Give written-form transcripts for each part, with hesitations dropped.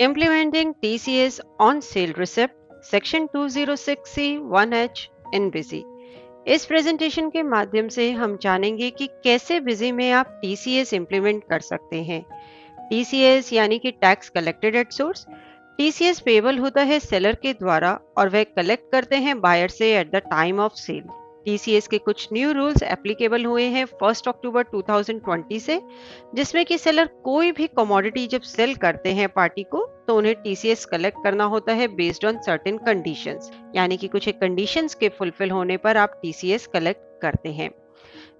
Implementing TCS on Sale Receipt Section 206C1H in Busy। इस presentation के माध्यम से हम जानेंगे कि कैसे बिजी में आप टीसीएस इंप्लीमेंट कर सकते हैं। टीसीएस यानी कि tax collected at source. TCS payable होता है सेलर के द्वारा और वह कलेक्ट करते हैं बायर से at the time of sale. TCS के कुछ न्यू रूल्स एप्लीकेबल हुए हैं 1 अक्टूबर 2020 से, जिसमें कि सेलर कोई भी कमोडिटी जब सेल करते हैं पार्टी को तो उन्हें टीसीएस कलेक्ट करना होता है बेस्ड ऑन सर्टेन कंडीशंस, यानी कि कुछ एक कंडीशंस के फुलफिल होने पर आप टीसीएस कलेक्ट करते हैं।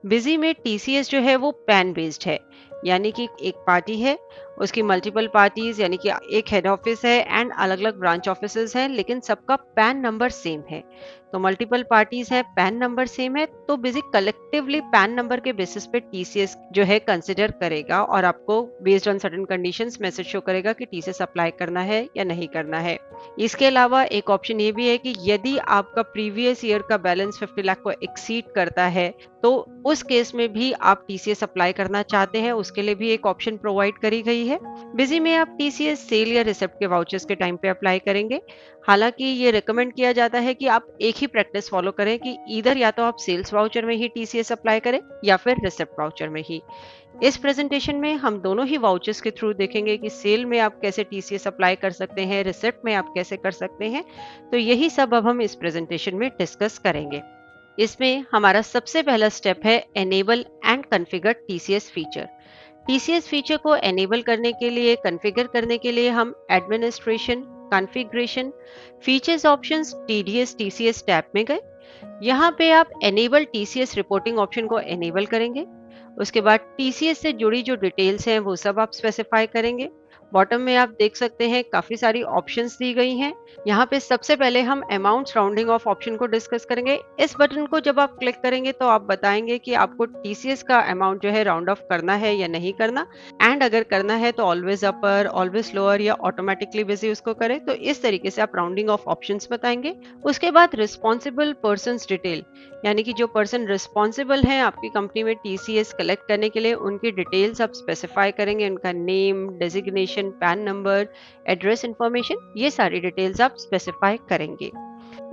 बिजी में टीसीएस जो है वो पैन बेस्ड है, यानी कि एक पार्टी है, उसकी मल्टीपल पार्टीज यानी कि एक हेड ऑफिस है एंड अलग अलग ब्रांच ऑफिसेज हैं, लेकिन सबका पैन नंबर सेम है। तो मल्टीपल पार्टीज है, पैन नंबर सेम है, तो बिजी कलेक्टिवली पैन नंबर के बेसिस पे टीसीएस जो है कंसिडर करेगा और आपको based on certain conditions message show करेगा कि टीसीएस अप्लाई करना है या नहीं करना है। इसके अलावा एक ऑप्शन ये भी है कि यदि आपका प्रीवियस ईयर का बैलेंस 50 लाख को एक्सीड करता है तो उस केस में भी आप टीसीएस अप्लाई करना चाहते हैं, उसके लिए भी एक ऑप्शन प्रोवाइड करी गई है। बिजी में आप टीसीएस सेल या रिसिप्ट के वाउचर्स के टाइम पे अप्लाई करेंगे। हालांकि ये रिकमेंड किया जाता है कि आप एक ही प्रैक्टिस फॉलो करें कि इधर या तो आप सेल्स वाउचर में ही टीसीएस अप्लाई करें या फिर रिसिप्ट वाउचर में ही। इस प्रेजेंटेशन में हम दोनों ही वाउचर्स के थ्रू देखेंगे कि सेल में आप कैसे टीसीएस अप्लाई कर सकते हैं, रिसिप्ट में आप कैसे कर सकते हैं। तो यही सब अब हम इस प्रेजेंटेशन में डिस्कस करेंगे। इसमें हमारा सबसे पहला स्टेप है enable and configure TCS feature. TCS feature को एनेबल करने के लिए, कॉन्फ़िगर करने के लिए हम administration, configuration, features options, TDS TCS tab में गए। यहाँ पे आप एनेबल टीसीएस रिपोर्टिंग ऑप्शन को एनेबल करेंगे। उसके बाद टीसीएस से जुड़ी जो डिटेल्स हैं वो सब आप स्पेसिफाई करेंगे। बॉटम में आप देख सकते हैं काफी सारी ऑप्शंस दी गई हैं। यहाँ पे सबसे पहले हम अमाउंट राउंडिंग ऑफ ऑप्शन को डिस्कस करेंगे। इस बटन को जब आप क्लिक करेंगे तो आप बताएंगे कि आपको टीसीएस का अमाउंट जो है राउंड ऑफ करना है या नहीं करना, एंड अगर करना है तो ऑलवेज अपर, ऑलवेज लोअर या ऑटोमेटिकली बिजी उसको करें। तो इस तरीके से आप राउंडिंग ऑफ ऑप्शंस बताएंगे। उसके बाद रिस्पॉन्सिबल पर्सन डिटेल, यानी कि जो पर्सन रिस्पॉन्सिबल हैं आपकी कंपनी में टीसीएस कलेक्ट करने के लिए, उनकी डिटेल्स आप स्पेसिफाई करेंगे। उनका name, designation, pan number, address information, ये सारी डिटेल्स आप स्पेसिफाई करेंगे।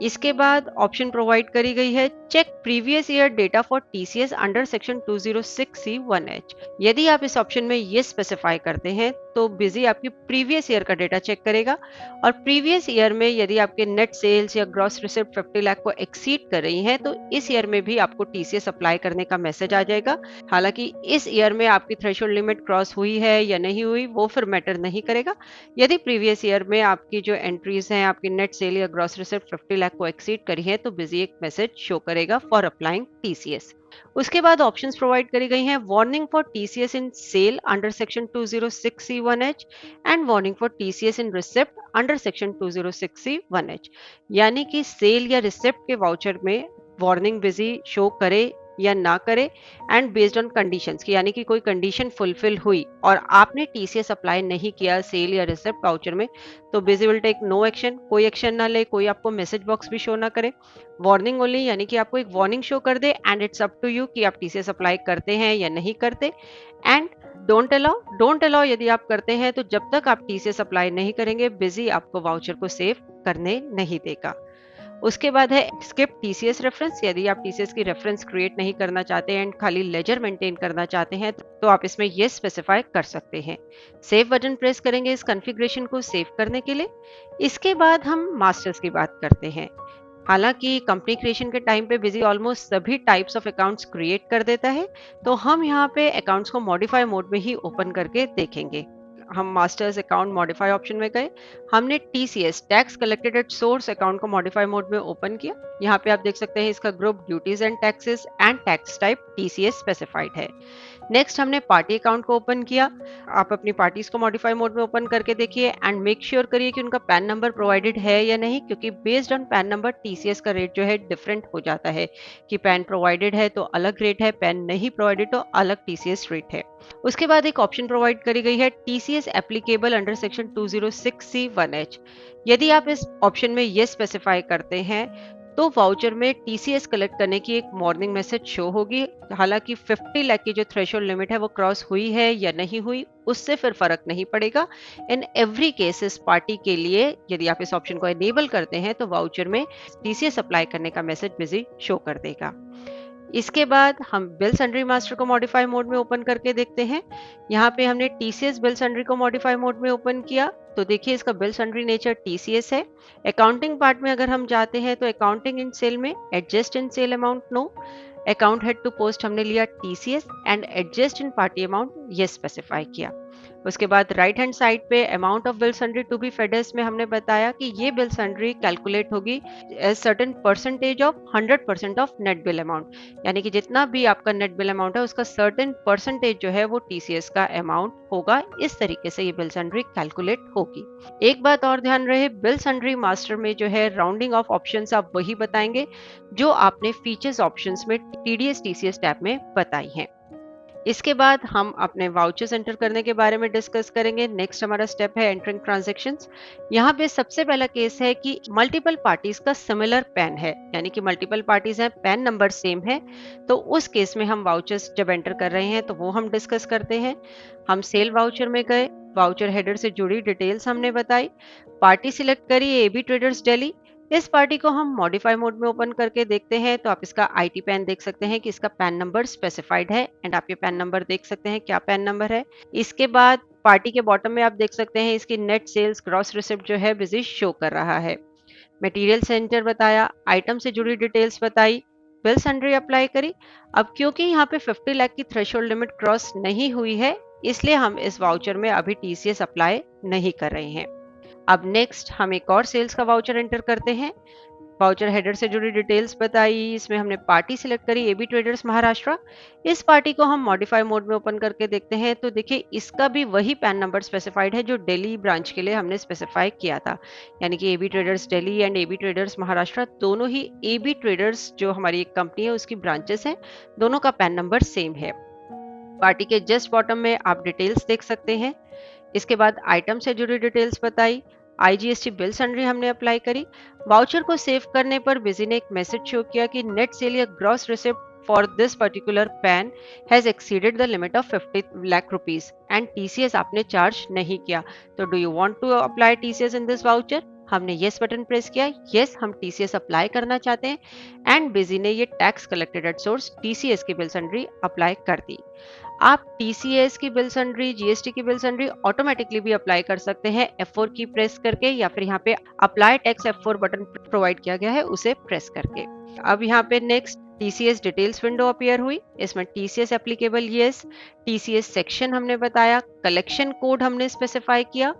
इसके बाद ऑप्शन प्रोवाइड करी गई है check previous year data for TCS under section 206C1H। यदि आप इस ऑप्शन में ये स्पेसिफाई करते हैं तो बिजी आपकी प्रीवियस ईयर का डेटा चेक करेगा और प्रीवियस ईयर में यदि आपके नेट सेल्स या ग्रॉस रिसिप्ट 50 लाख को एक्सीड कर रही हैं तो इस ईयर में भी आपको टीसीएस अप्लाई करने का मैसेज आ जाएगा। हालांकि इस ईयर में आपकी थ्रेशोल्ड लिमिट क्रॉस हुई है या नहीं हुई वो फिर मैटर नहीं करेगा। यदि प्रीवियस ईयर में आपकी जो एंट्रीज हैं, आपकी नेट सेल या ग्रॉस रिसिप्ट 50 लाख को एक्सीड करी है तो बिजी एक मैसेज शो करेगा फॉर अप्लाइंग टीसीएस। उसके बाद ऑप्शंस प्रोवाइड करी गई हैं warning for TCS in sale under section 206C1H and warning for TCS in receipt under section 206C1H, यानी कि सेल या रिसिप्ट के वाउचर में वार्निंग बिजी शो करे या ना करे एंड बेस्ड ऑन कंडीशंस की, यानी कि कोई कंडीशन फुलफिल हुई और आपने टीसीएस अप्लाई नहीं किया सेल या रिसिप्ट वाउचर में तो Busy will take no action, कोई एक्शन ना ले, कोई आपको मैसेज बॉक्स भी शो ना करे। वार्निंग ओनली, यानी कि आपको एक वार्निंग शो कर दे and it's up to you कि आप टीसीएस अप्लाई करते हैं या नहीं करते। एंड डोंट अलाउ यदि आप करते हैं तो जब तक आप टीसीएस अप्लाई नहीं करेंगे बिजी आपको वाउचर को सेव करने नहीं देगा। उसके बाद है स्किप टीसीएस रेफरेंस। यदि आप टीसीएस की रेफरेंस क्रिएट नहीं करना चाहते एंड खाली लेजर मेंटेन करना चाहते हैं तो आप इसमें ये स्पेसिफाई कर सकते हैं। सेव बटन प्रेस करेंगे इस कॉन्फ़िगरेशन को सेव करने के लिए। इसके बाद हम मास्टर्स की बात करते हैं। हालांकि कंपनी क्रिएशन के टाइम पे बिजी ऑलमोस्ट सभी टाइप्स ऑफ अकाउंट्स क्रिएट कर देता है, तो हम यहाँ पे अकाउंट्स को मॉडिफाई मोड में ही ओपन करके देखेंगे। हम मास्टर्स अकाउंट मॉडिफाई ऑप्शन में गए, हमने TCS tax collected at source account को मॉडिफाई मोड में ओपन किया। यहाँ पे आप देख सकते हैं इसका group duties and taxes and tax type TCS specified है। नेक्स्ट हमने पार्टी अकाउंट को ओपन किया। आप अपनी पार्टीज को मॉडिफाई मोड में ओपन करके देखिए एंड मेक श्योर करिए कि उनका पैन नंबर प्रोवाइडेड है या नहीं, क्योंकि based on pan number TCS का रेट जो है डिफरेंट हो जाता है कि पैन प्रोवाइडेड है तो अलग रेट है, पैन नहीं प्रोवाइडेड तो अलग टीसीएस रेट है। उसके बाद एक ऑप्शन प्रोवाइड करी गई है TCS applicable under section 206C1H। यदि आप इस ऑप्शन में ये स्पेसिफाई करते हैं तो वाउचर में टीसीएस कलेक्ट करने की एक वार्निंग मैसेज शो होगी। हालांकि 50 लाख की जो थ्रेशोल्ड लिमिट है वो क्रॉस हुई है या नहीं हुई, उससे फिर फर्क नहीं पड़ेगा। इन एवरी केस इस पार्टी के लिए यदि आप इस ऑप्शन को एनेबल करते हैं तो वाउचर में टीसीएस अप्लाई करने का मैसेज बिजी शो कर देगा। इसके बाद हम बिल सन्ड्री मास्टर को मॉडिफाई मोड में ओपन करके देखते हैं। यहाँ पे हमने टीसीएस बिल सन्ड्री को मॉडिफाई मोड में ओपन किया तो देखिए इसका बिल सन्ड्री नेचर टीसीएस है। अकाउंटिंग पार्ट में अगर हम जाते हैं तो अकाउंटिंग इन सेल में adjust in sale amount no, account head to post हमने लिया TCS and adjust in party amount ये स्पेसिफाई किया। उसके बाद राइट हैंड साइड पे amount of bill sundry to be फेडर्स में हमने बताया कि ये बिल सन्ड्री कैलकुलेट होगी as certain percentage of 100% of net bill amount, यानी कि जितना भी आपका नेट बिल अमाउंट है उसका सर्टेन परसेंटेज जो है वो टीसीएस का अमाउंट होगा। इस तरीके से ये बिल सन्ड्री कैलकुलेट होगी। एक बात और ध्यान रहे, बिल सन्ड्री मास्टर में जो है राउंडिंग ऑफ ऑप्शंस आप वही बताएंगे जो आपने फीचर्स ऑप्शंस में टीडीएस टीसीएस टैब में बताई हैं। इसके बाद हम अपने वाउचर्स एंटर करने के बारे में डिस्कस करेंगे। नेक्स्ट हमारा स्टेप है एंटरिंग ट्रांजैक्शंस। यहाँ पे सबसे पहला केस है कि मल्टीपल पार्टीज का सिमिलर पैन है, यानी कि मल्टीपल पार्टीज हैं, पैन नंबर सेम है, तो उस केस में हम वाउचर्स जब एंटर कर रहे हैं तो वो हम डिस्कस करते हैं। हम सेल वाउचर में गए, वाउचर हेडर से जुड़ी डिटेल्स हमने बताई, पार्टी सिलेक्ट करी एबी ट्रेडर्स दिल्ली। इस पार्टी को हम मॉडिफाई मोड में ओपन करके देखते हैं तो आप इसका आईटी पैन देख सकते हैं कि इसका पैन नंबर स्पेसिफाइड है एंड आप ये पैन नंबर देख सकते हैं क्या पैन नंबर है। इसके बाद पार्टी के बॉटम में आप देख सकते हैं इसकी नेट सेल्स ग्रॉस रिसिप्ट जो है बिजी शो कर रहा है। मटेरियल सेंटर बताया, आइटम से जुड़ी डिटेल्स बताई, बिल सन्ड्री अप्लाई करी। अब क्योंकि यहाँ पे 50 लाख की थ्रेशोल्ड लिमिट क्रॉस नहीं हुई है इसलिए हम इस वाउचर में अभी टीसीएस अप्लाई नहीं कर रहे हैं। अब नेक्स्ट हम एक और सेल्स का वाउचर एंटर करते हैं। वाउचर हेडर से जुड़ी डिटेल्स बताई, इसमें हमने पार्टी सिलेक्ट करी एबी ट्रेडर्स महाराष्ट्र। इस पार्टी को हम मॉडिफाई मोड में ओपन करके देखते हैं तो देखिए इसका भी वही पैन नंबर स्पेसिफाइड है जो दिल्ली ब्रांच के लिए हमने स्पेसिफाई किया था, यानी कि AB traders Delhi and AB traders Maharashtra दोनों ही एबी ट्रेडर्स जो हमारी एक कंपनी है उसकी ब्रांचेस हैं, दोनों का पैन नंबर सेम है। पार्टी के जस्ट बॉटम में आप डिटेल्स देख सकते हैं। इसके बाद आइटम से जुड़ी डिटेल्स बताई, आईजीएसटी बिल सन्ड्री हमने अप्लाई करी। वाउचर को सेव करने पर बिजी ने एक मैसेज शो किया कि नेट सेल या gross receipt for this particular PAN has exceeded the limit of 50 lakh rupees and TCS आपने चार्ज नहीं किया, तो do you want to apply TCS in this voucher. हमने यस बटन प्रेस किया, yes हम टीसीएस अप्लाई करना चाहते हैं एंड बिजी ने ये tax collected at source TCS की बिल सन्ड्री अप्लाई कर दी। आप टीसीएस की बिल सन्ड्री, जीएसटी की बिल सन्ड्री ऑटोमेटिकली भी अप्लाई कर सकते हैं F4 की प्रेस करके, या फिर यहाँ पे apply tax F4 button provide किया गया है उसे प्रेस करके। अब यहाँ पे next TCS details window appear हुई, इसमें TCS applicable yes, TCS section हमने बताया, कलेक्शन कोड हमने स्पेसिफाई किया।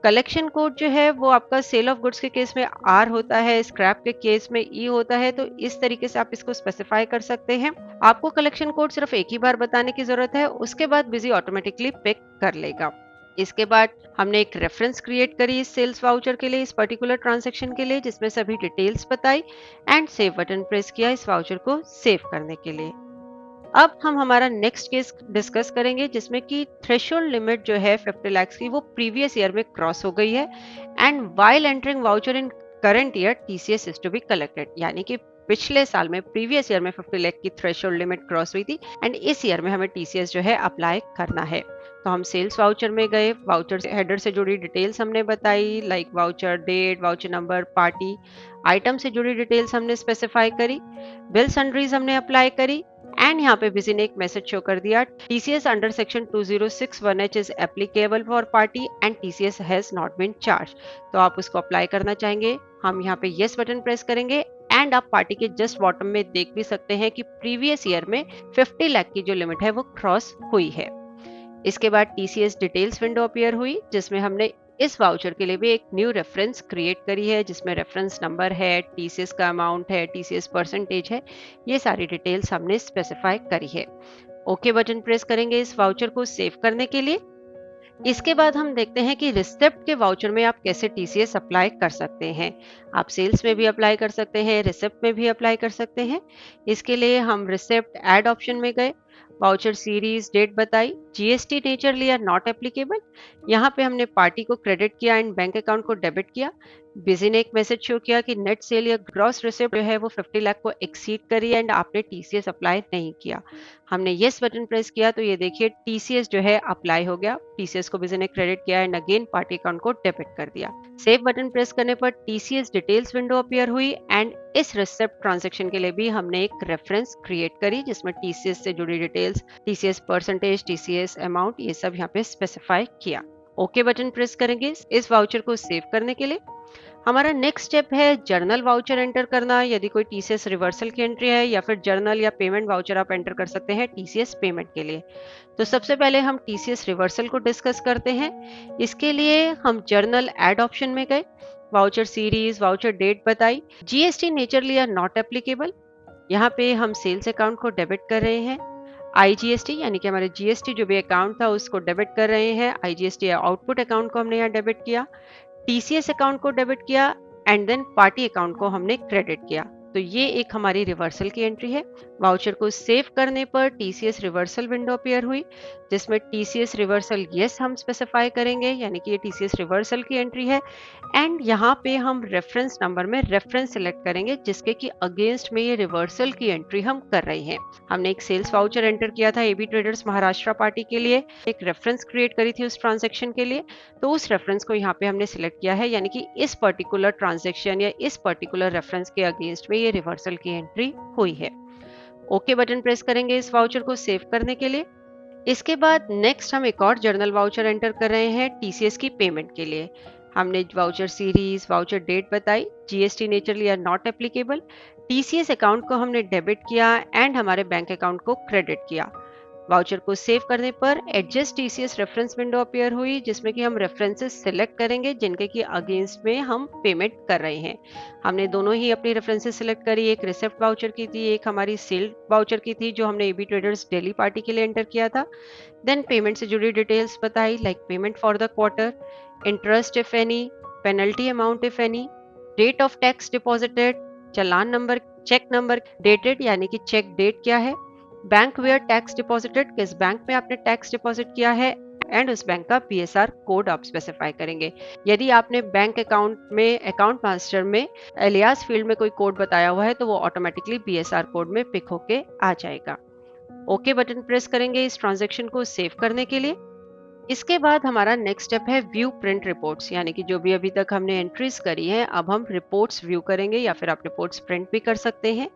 कलेक्शन कोड जो है वो आपका सेल ऑफ गुड्स के केस में आर होता है, स्क्रैप के केस में ई होता है, तो इस तरीके से आप इसको स्पेसिफाई कर सकते हैं। आपको कलेक्शन कोड सिर्फ एक ही बार बताने की जरूरत है, उसके बाद बिजी ऑटोमेटिकली पिक कर लेगा। इसके बाद हमने एक रेफरेंस क्रिएट करी इस सेल्स वाउचर के लिए, इस पर्टिकुलर ट्रांजैक्शन के लिए, जिसमें सभी डिटेल्स बताई एंड सेव बटन प्रेस किया इस वाउचर को सेव करने के लिए। अब हम हमारा नेक्स्ट केस डिस्कस करेंगे जिसमें कि थ्रेशोल्ड लिमिट जो है 50 लाख की वो प्रीवियस ईयर में क्रॉस हो गई है and while entering voucher in current year TCS is to be collected, यानी कि पिछले साल में प्रीवियस ईयर में 50 लाख की थ्रेशोल्ड लिमिट क्रॉस हुई थी एंड इस ईयर में हमें टीसीएस जो है अप्लाई करना है। तो हम सेल्स वाउचर में गए, वाउचर हेडर से जुड़ी डिटेल्स हमने बताई like voucher date, voucher number, party, item से जुड़ी डिटेल्स हमने स्पेसिफाई करी, बिल सन्ड्रीज हमने अप्लाई करी एंड यहाँ पे बिजी ने एक मैसेज शो कर दिया TCS under section 2061H is applicable for party and TCS has not been charge. तो आप उसको अप्लाई करना चाहेंगे, हम यहाँ पे यस बटन प्रेस करेंगे एंड आप पार्टी के जस्ट बॉटम में देख भी सकते हैं कि प्रीवियस ईयर में 50 लाख की जो लिमिट है वो क्रॉस हुई है। इसके बाद टीसीएस डिटेल्स विंडो अपीयर हुई जिसमें हमने इस वाउचर के लिए भी एक न्यू रेफरेंस क्रिएट करी है जिसमें रेफरेंस नंबर है, टीसीएस का अमाउंट है, टीसीएस परसेंटेज है, ये सारी डिटेल्स हमने स्पेसिफाई करी है। ओके बटन प्रेस करेंगे इस वाउचर को सेव करने के लिए। इसके बाद हम देखते हैं कि रिसिप्ट के वाउचर में आप कैसे टीसीएस अप्लाई कर सकते हैं। आप सेल्स में भी अप्लाई कर सकते हैं, रिसिप्ट में भी अप्लाई कर सकते हैं। इसके लिए हम रिसिप्ट ऐड ऑप्शन में गए, वाउचर सीरीज डेट बताई, जीएसटी नेचर लिया नॉट एप्लीकेबल। यहाँ पे हमने पार्टी को क्रेडिट किया एंड बैंक अकाउंट को डेबिट किया। बिजी ने एक मैसेज शो किया कि नेट सेल या ग्रॉस रिसिप्ट जो है वो 50 लाख को एक्सीड करी एंड आपने टीसीएस अप्लाई नहीं किया। हमने यस बटन प्रेस किया तो ये देखिए टीसीएस जो है अप्लाई हो गया। टीसीएस को बिजी ने क्रेडिट किया एंड अगेन पार्टी अकाउंट को डेबिट कर दिया। सेव बटन प्रेस करने पर टीसीएस डिटेल्स विंडो अपीयर हुई एंड इस रिसिप्ट ट्रांजैक्शन के लिए भी हमने एक रेफरेंस क्रिएट करी जिसमें टीसीएस से जुड़ी details, TCS percentage, TCS amount, ये सब यहाँ पे स्पेसिफाई किया। ओके बटन प्रेस करेंगे इस वाउचर को सेव करने के लिए। हमारा नेक्स्ट स्टेप है जर्नल वाउचर एंटर करना। यदि कोई टीसीएस रिवर्सल की एंट्री है या फिर जर्नल या पेमेंट वाउचर आप एंटर कर सकते हैं टीसीएस पेमेंट के लिए। तो सबसे पहले हम टीसीएस रिवर्सल को डिस्कस करते हैं। इसके लिए हम जर्नल ऐड ऑप्शन में गए, वाउचर सीरीज, वाउचर डेट बताई, जीएसटी नेचर लिया नॉट एप्लीकेबल। यहाँ पे हम सेल्स अकाउंट को डेबिट कर रहे हैं। आईजीएसटी यानी कि हमारे जीएसटी जो भी अकाउंट था उसको डेबिट कर रहे हैं। आईजीएसटी आउटपुट अकाउंट को हमने यहाँ डेबिट किया, टीसीएस अकाउंट को डेबिट किया एंड देन पार्टी अकाउंट को हमने क्रेडिट किया। तो ये एक हमारी रिवर्सल की एंट्री है। वाउचर को सेव करने पर टीसीएस रिवर्सल विंडो अपीयर हुई जिसमें टीसीएस रिवर्सल यस हम स्पेसिफाई करेंगे यानी कि ये टीसीएस रिवर्सल की एंट्री है एंड यहाँ पे हम रेफरेंस नंबर में रेफरेंस सिलेक्ट करेंगे जिसके कि अगेंस्ट में ये रिवर्सल की एंट्री हम कर रहे हैं। हमने एक सेल्स वाउचर एंटर किया था एबी ट्रेडर्स महाराष्ट्र पार्टी के लिए, एक रेफरेंस क्रिएट करी थी उस ट्रांजेक्शन के लिए। तो उस रेफरेंस को यहाँ पे हमने सिलेक्ट किया है यानी कि इस पर्टिकुलर ट्रांजेक्शन या इस पर्टिकुलर रेफरेंस के अगेंस्ट में ये रिवर्सल की एंट्री हुई है। ओके बटन प्रेस करेंगे इस वाउचर को सेव करने के लिए। इसके बाद नेक्स्ट हम एक और जर्नल वाउचर एंटर कर रहे हैं टीसीएस की पेमेंट के लिए। हमने वाउचर सीरीज, वाउचर डेट बताई, जीएसटी नेचर लिया नॉट एप्लीकेबल, टीसीएस अकाउंट को हमने डेबिट किया एंड हमारे बैंक अकाउंट को क्रेडिट किया। वाउचर को सेव करने पर adjust TCS reference window appear हुई जिसमें कि हम रेफरेंसेस सिलेक्ट करेंगे जिनके की अगेंस्ट में हम पेमेंट कर रहे हैं। हमने दोनों ही अपनी रेफरेंसेस सिलेक्ट करी, एक रिसिप्ट वाउचर की थी, एक हमारी सेल वाउचर की थी जो हमने एबी ट्रेडर्स डेली पार्टी के लिए एंटर किया था। देन पेमेंट से जुड़ी डिटेल्स बताई like payment for the quarter, interest if any, penalty amount if any, date of tax deposited, challan number, cheque number, dated यानी कि चेक डेट क्या है, बैंक वेयर टैक्स डिपॉजिटेड, किस बैंक में आपने टैक्स डिपॉजिट किया है एंड उस बैंक का पीएसआर कोड आप स्पेसिफाई करेंगे। यदि आपने बैंक अकाउंट में अकाउंट मास्टर में एलियास फील्ड में कोई कोड बताया हुआ है तो वो ऑटोमेटिकली पीएसआर कोड में पिक होके आ जाएगा। ओके बटन प्रेस करेंगे इस ट्रांजैक्शन को सेव करने के लिए। इसके बाद हमारा नेक्स्ट स्टेप है व्यू प्रिंट रिपोर्ट्स यानी कि जो भी अभी तक हमने एंट्रीज करी हैं अब हम रिपोर्ट्स व्यू करेंगे या फिर आप रिपोर्ट्स प्रिंट भी कर सकते हैं।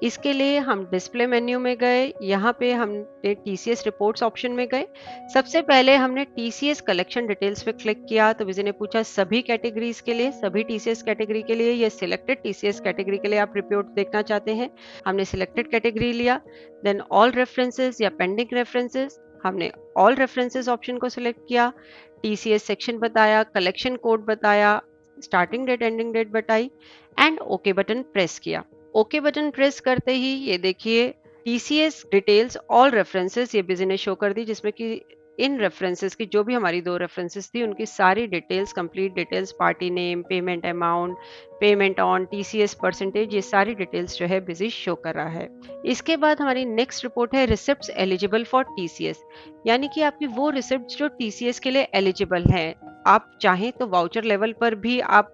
इसके लिए हम डिस्प्ले मेन्यू में गए, यहाँ पे हमने टीसीएस रिपोर्ट्स ऑप्शन में गए। सबसे पहले हमने टीसीएस कलेक्शन डिटेल्स पे क्लिक किया तो विजय ने पूछा सभी कैटेगरीज के लिए, सभी टीसीएस कैटेगरी के लिए या सिलेक्टेड टीसीएस कैटेगरी के लिए आप रिपोर्ट देखना चाहते हैं। हमने सिलेक्टेड कैटेगरी लिया। देन ऑल रेफरेंसेस या पेंडिंग रेफरेंसेस, हमने ऑल रेफरेंसेस ऑप्शन को सिलेक्ट किया। टीसीएस सेक्शन बताया, कलेक्शन कोड बताया, स्टार्टिंग डेट एंडिंग डेट बताई एंड ओके बटन प्रेस किया। ओके बटन प्रेस करते ही ये देखिए टीसीएस डिटेल्स ऑल रेफरेंसेस ये बिजी ने शो कर दी जिसमें कि इन रेफरेंसेस की जो भी हमारी दो रेफरेंसेस थी उनकी सारी details, complete details, party name, payment amount, payment on, TCS percentage, ये सारी डिटेल्स जो है बिजी शो कर रहा है। इसके बाद हमारी नेक्स्ट रिपोर्ट है रिसिप्ट्स एलिजिबल फॉर टीसीएस यानी कि आपकी वो रिसिप्ट्स जो टीसीएस के लिए एलिजिबल हैं। आप चाहें तो वाउचर लेवल पर भी आप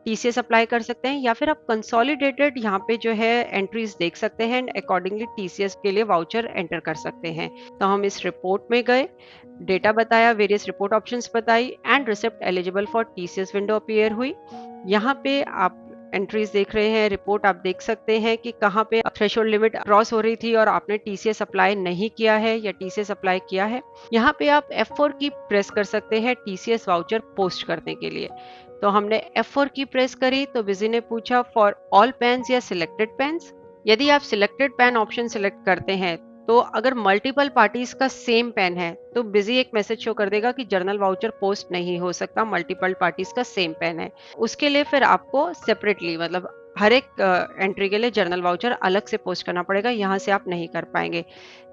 टीसीएस अप्लाई कर सकते हैं या फिर आप कंसोलिडेटेड यहाँ पे जो है एंट्रीज देख सकते हैं एंड अकॉर्डिंगली टीसीएस के लिए वाउचर एंटर कर सकते हैं। तो हम इस रिपोर्ट में गए, डेटा बताया, वेरियस रिपोर्ट ऑप्शंस बताई and receipt eligible for TCS window appear हुई। यहाँ पे आप एंट्रीज देख रहे हैं, रिपोर्ट आप देख सकते हैं कि कहाँ पे थ्रेशोल्ड लिमिट क्रॉस हो रही थी और आपने टीसीएस अप्लाई नहीं किया है या टीसीएस अप्लाई किया है। यहाँ पे आप F4 की प्रेस कर सकते हैं टीसीएस वाउचर पोस्ट करने के लिए। तो हमने F4 की प्रेस करी तो बिजी ने पूछा फॉर ऑल पैन्स या सिलेक्टेड पैन्स। यदि आप सिलेक्टेड पैन ऑप्शन सिलेक्ट करते हैं तो अगर मल्टीपल पार्टीज का सेम पेन है तो बिजी एक मैसेज शो कर देगा कि जर्नल वाउचर पोस्ट नहीं हो सकता, मल्टीपल पार्टीज का सेम पेन है। उसके लिए फिर आपको सेपरेटली मतलब हर एक एंट्री के लिए जर्नल वाउचर अलग से पोस्ट करना पड़ेगा, यहाँ से आप नहीं कर पाएंगे।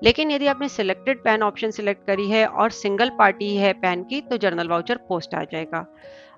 लेकिन यदि आपने सिलेक्टेड पैन ऑप्शन सिलेक्ट करी है और सिंगल पार्टी है पैन की तो जर्नल वाउचर पोस्ट आ जाएगा।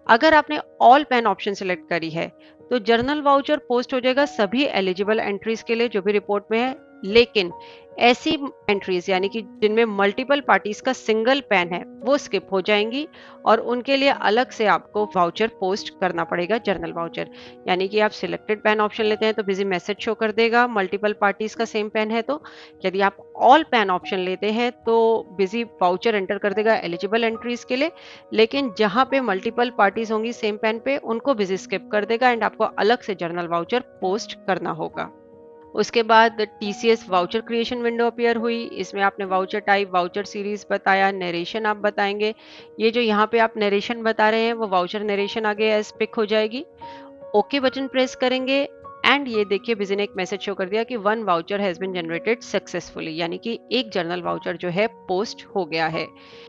अगर आपने ऑल पैन ऑप्शन सिलेक्ट करी है तो जर्नल वाउचर पोस्ट हो जाएगा सभी एलिजिबल एंट्रीज के लिए जो भी रिपोर्ट में है, लेकिन ऐसी एंट्रीज यानी कि जिनमें मल्टीपल पार्टीज का सिंगल पैन है वो स्किप हो जाएंगी और उनके लिए अलग से आपको वाउचर पोस्ट करना पड़ेगा, जर्नल वाउचर। यानी कि आप सिलेक्टेड पैन ऑप्शन लेते हैं तो बिजी मैसेज शो कर देगा, मल्टीपल पार्टीज का सेम पैन है तो। यदि आप ऑल पैन ऑप्शन लेते हैं तो बिजी वाउचर एंटर कर देगा एलिजिबल एंट्रीज के लिए, लेकिन जहां पे मल्टीपल पार्टीज होंगी सेम पैन पे उनको बिजी स्किप कर देगा एंड आपको अलग से जर्नल वाउचर पोस्ट करना होगा। उसके बाद TCS voucher creation window appear हुई। इसमें आपने वाउचर टाइप, वाउचर सीरीज बताया, नरेशन आप बताएंगे। ये जो यहाँ पे आप नरेशन बता रहे हैं वो वाउचर नरेशन आगे एज पिक हो जाएगी। ओके बटन प्रेस करेंगे एंड ये देखिए बिजी ने एक मैसेज शो कर दिया कि one voucher has been generated successfully, यानी कि एक जर्नल वाउचर जो है पोस्ट हो गया है।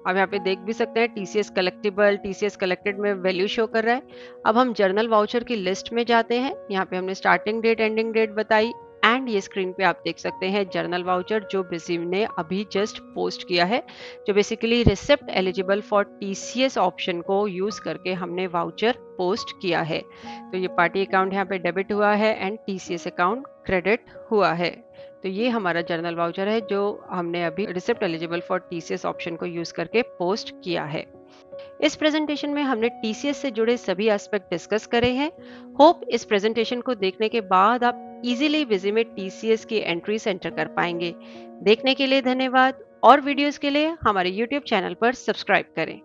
अब यहाँ पे देख भी सकते हैं टीसीएस कलेक्टिबल, टीसीएस कलेक्टेड में वैल्यू शो कर रहा है। अब हम जर्नल वाउचर की लिस्ट में जाते हैं। यहाँ पे हमने स्टार्टिंग डेट, एंडिंग डेट बताई एंड ये स्क्रीन पे आप देख सकते हैं जर्नल वाउचर जो बिजी ने अभी जस्ट पोस्ट किया है, जो basically receipt eligible for TCS option को यूज करके हमने वाउचर पोस्ट किया है। तो ये पार्टी अकाउंट यहाँ पे डेबिट हुआ है एंड टीसीएस अकाउंट क्रेडिट हुआ है। तो ये हमारा जर्नल वाउचर है जो हमने अभी receipt eligible for TCS option को यूज करके पोस्ट किया है। इस प्रेजेंटेशन में हमने टीसीएस से जुड़े सभी एस्पेक्ट डिस्कस करे हैं। होप इस प्रेजेंटेशन को देखने के बाद आप इजीली विजी में टीसीएस की एंट्रीज एंटर कर पाएंगे। देखने के लिए धन्यवाद और वीडियोस के लिए हमारे यूट्यूब चैनल पर सब्सक्राइब करें।